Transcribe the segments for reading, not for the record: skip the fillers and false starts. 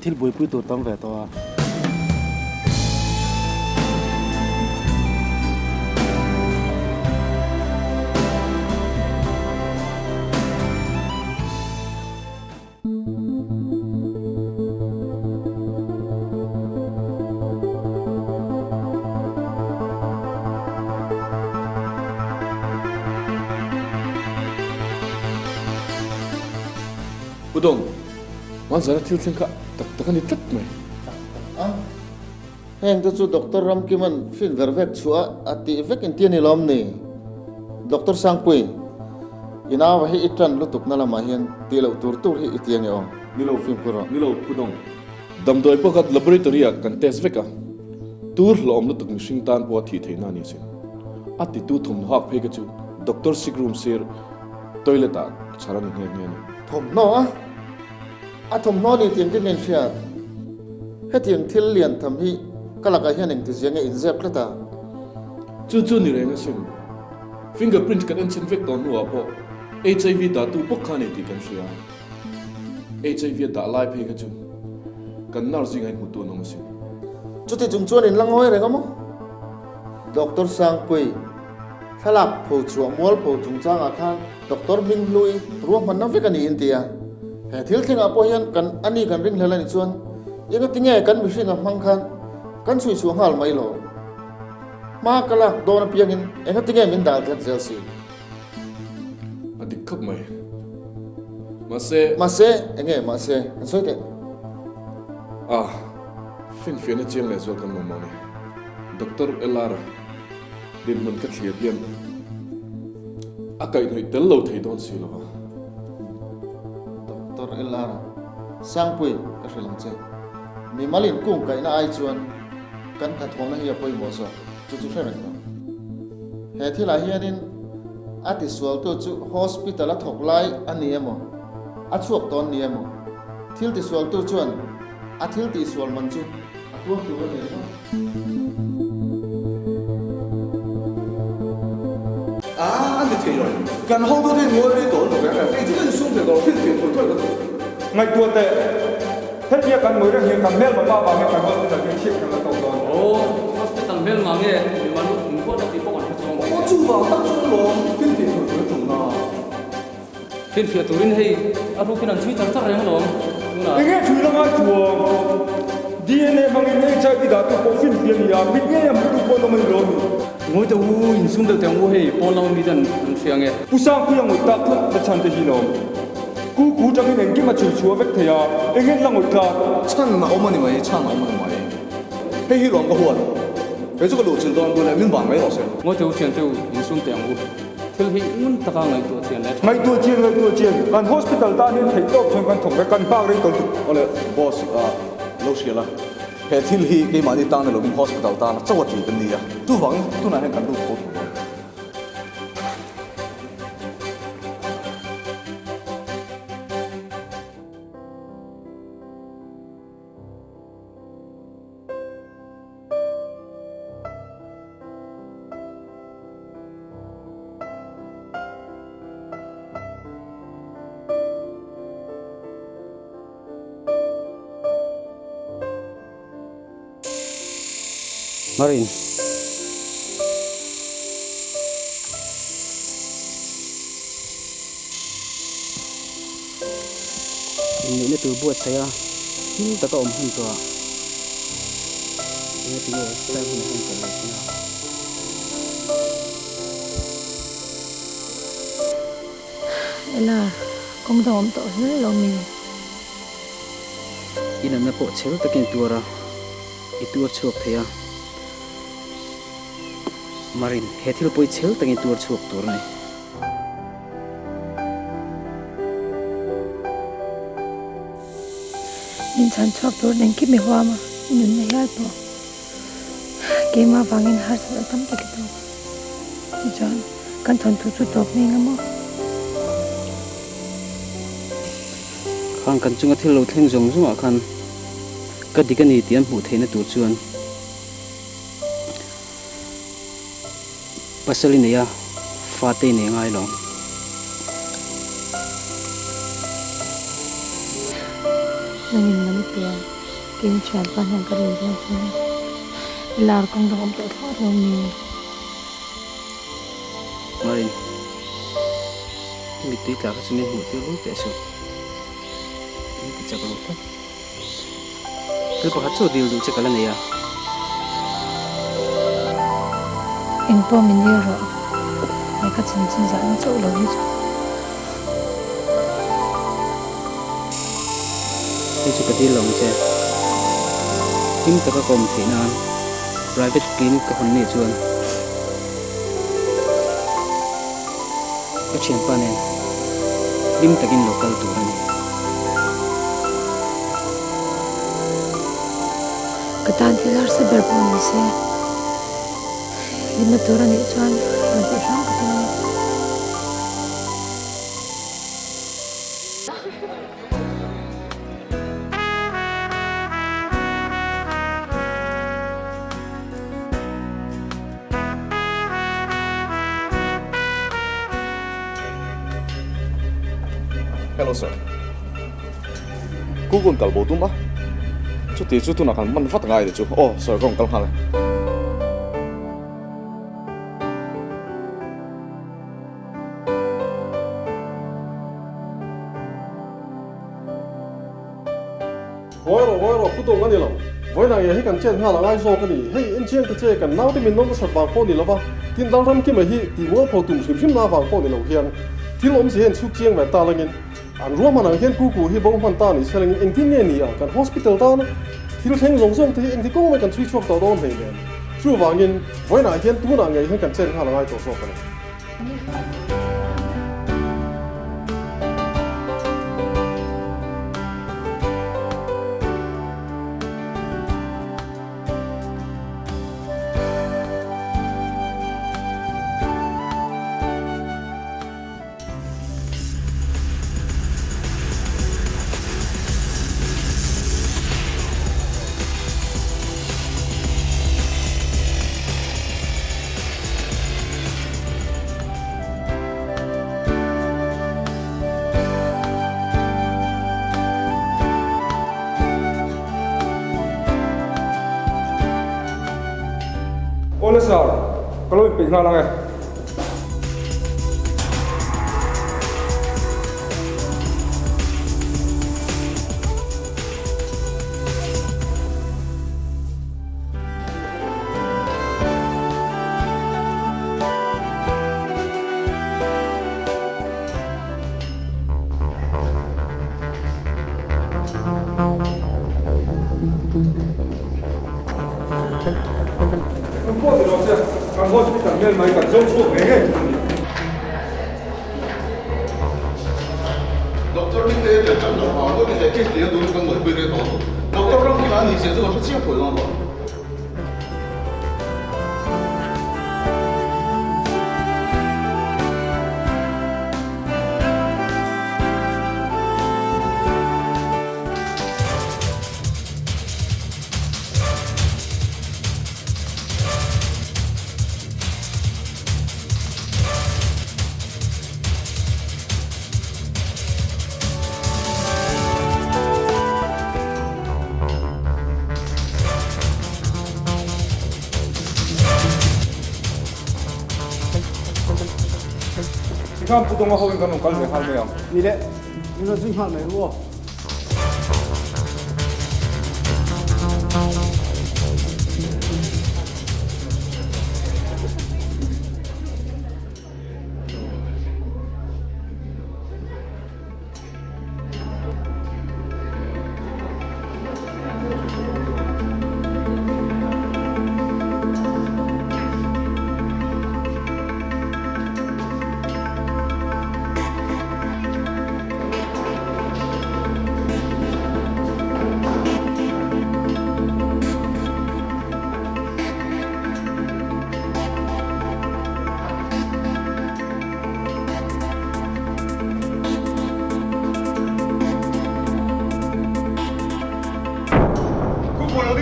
thil bui pui tur tam ve to a Udong, wan zara thil thing ka tak ani tat mai. Heng tu Dr. Ram Kiman fin vervek chua ati vek in tiani lom ni. Dr. Sangpui ina wa hi itran lutuk na lama hian tilo tur hi itiang yo. Nilo fin puro. Nilo Udong. Dam doi pokat laboratory a kan test veka. Tur lom lutuk mishing tan po thi theina ni sin. Ati tu thum hak phege chu Dr. Sigrum sir toilet a charan nge nge ni. Thom no a thom no ni tiang tin nen sia. He tiang thil lian tham hi kalaka hian eng ti ziang in zep lata. Chu ni renga sin. Fingerprint kan chen vek ton nu apo. HIV da tu pokhane ti kan sia. HIV da lai phege chu. Kan nar jing ai mutu no sin. Chuti chuan in lang hoi renga mo. Dr. Sangpui thalak pho chu mol pho chung chang a khan Dr. Ming Lui ruam man na vek ani intia. He thil thing apo hian kan ani kan ring hlela ni chuan yenga tinge kan mihring a mang khan kan sui chu hal mai lo. Ma kalak don piangin enga tinge min dal tlat jelsi. Adik khap mai. Mase enge mase soite. Fin na chiang le zol kan mo ni. Dr. Elara din man ka thliat hian akai noi tel lo thei don si lo. Dr. Elara Sangpui ka hrilang che. Mi malin kung kai na ai chuan kan tha thong na hi apoi mo so chu hreran ko. He thila hianin ati sual to chu hospital a thok lai ani emo. A chuak ton ni emo. Thil ti sual to chuan a thil ti sual man chu a tuak tu ani no. Anh thì rồi, gần hông tôi thấy ngồi đây tổ được cái này, chỉ cần xuống về đó phiên phiên thôi thôi. Ngày tua tệ, hết việc cần ngồi đây hiện cần mail mà ba ngày cần hơn là cái chiếc cần là cầu rồi. Hospital mail mà nghe, mà lúc cũng có được có còn không. Có chú vào tắt chú rồi, phiên phiên thôi thôi chúng ta. Phiên phiên tụi mình hay, à lúc khi nào chui chắc rồi không? Cái nghe chui là ngay chùa, DNA bằng cái này chạy đi đã tụ có phiên phiên gì à, biết nghe em tụ có nó mình rồi. Ngồi tàu in xuống được tàu hay, bỏ lâu mi dần phiền nghe. Cú sang cú yang ngồi ta thật là chăn thế gì nó. Cú cho cái này cái mà chui chùa vết thế à, anh nghe là ngồi ta. Chăn mà ông anh mày, chăn ông anh mày. Hey hi lòng cái huột, cái chỗ cái lộ trình đoàn tôi lại miếng vàng mấy rồi. Ngồi tàu phiền tàu in xuống tàu ngủ. Thế thì muốn tất cả ngày tàu phiền này. Ngày tua chiên, còn hospital ta nên thấy tốt trong căn phòng cái căn bác đấy toàn tụ. Ole boss lâu xưa là. He thil hi cái mà đi tăng này lúc hospital ta, chắc là chỉ cần đi à. Tu vắng, tu này cần tu tốt. Marin ini tu buat saya ini tak tahu mungkin tu ini tinggal saya mungkin kalau là công đồng tổ rất là mình ini nak pot cewek tak kena tuara itu chuak thea Marin hethil poi cewek tak kena tuar chuak tur ni insan chuak tur neng ki mi hoa mà inun na yal po ke ma bangin har sa tam ta kito John kan thon tu chu top ni ngamo khang kan chunga thil lo thleng zong zong khan ka dikani tiam hu theina tur chuan pasali ne ya fate ne ngai lo nangin lam tia king chan pan han ka rin jang chun lar kong dong om to thot lo ni Marin mi tui ta ka chunin mu tir lu te su mi ti chak lu ta kel pa chu dil du che kala ne ya in po min ni ro ai ka chin chin za an chau lo ni chu ni chu ka dil long che tim ta ka kom thi nan private clinic ka hon ni chuan ka chen pa ne lim takin local tur ani ka tan thilar se ber po ni se lim tur ani chuan ma ti ram ka tan Hello sir. Google kal bo tum ba? Chu ti chu tu na kan man fat ngai de chu. Oh, sir kong kal hal. Voi ro ku dong ani lo. Voi na ye hi kan chen ha la ngai zo ka ni. Hei in chen ka che kan nau ti min nom sa ba ko ni lo ba. Tin dal ram ki ma hi ti mo pho tum sim sim na ba ko ni lo hian. Thil om si hen su chiang wa ta langin. An ruwa man ang hian ku hi bong man ta ni seleng eng tin ne ni a kan hospital ta na. Thil theng zong zong ti eng ti ko ma kan chui chuak ta don hei ne. Chu wangin voi na hian tu na ngai hian kan chen ha la ngai to so ka ni. Ole sar, kalau ipin ngalang eh. Kan hospital mel mai kan jom so nge Doctor Lim đây là chẩn đoán họ có cái cái gì đó con người bị cái đó. Doctor Lim cái này thì sẽ có xuất hiện rồi mà. Kan putong ako yung ganun kalme halme yang. Nile, nila sing hal mai ruo.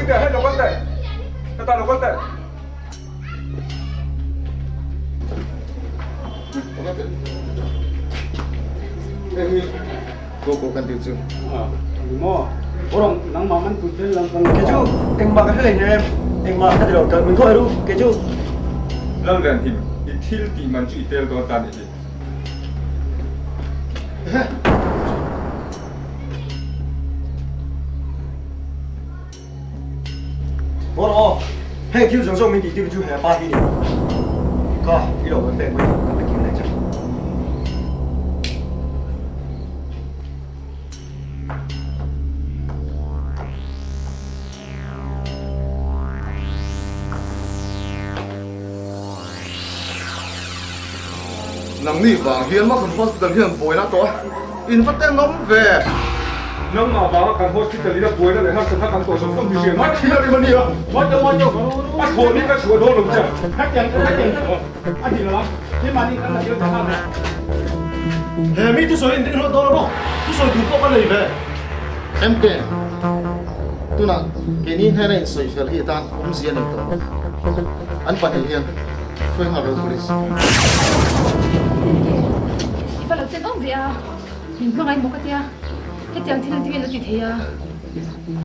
Hết đâu vấn đề. Người ta đâu vấn đề. Cô กันติดจู หม้อorang nang maman tujuan lang kang Keju, eng bak hele nem, eng bak hadi lo kan min thoi ru, keju. lang ran him itil ti man chi tel do tan ni Oro, he kyu jong jong min ti ti ju he ba ti ni. Ka, i lo wen ben wen ka pe kin le cha. นังนี่วางเฮียนมาคนโฮสพิทอลเฮียนป่วยนะตัวอินฟัตเต้นล้มเว nang ma ba kan hospital ina boy na le har sa kan to so kom di ma khila ni mani ya ma ta ma yo a ko ni ka chua do lo cha hak yang a di la ni mani kan na yo ta ha He mi tu so in din ho do lo, tu so du po ka le ve. em pe tu na ke ni he nei soi fel hi tan zian ni to an pa ni hian khoi ha ro police Ifa lo te bang via. Min ma ngai mo ka tia. He tiang thil ti lo ti thea.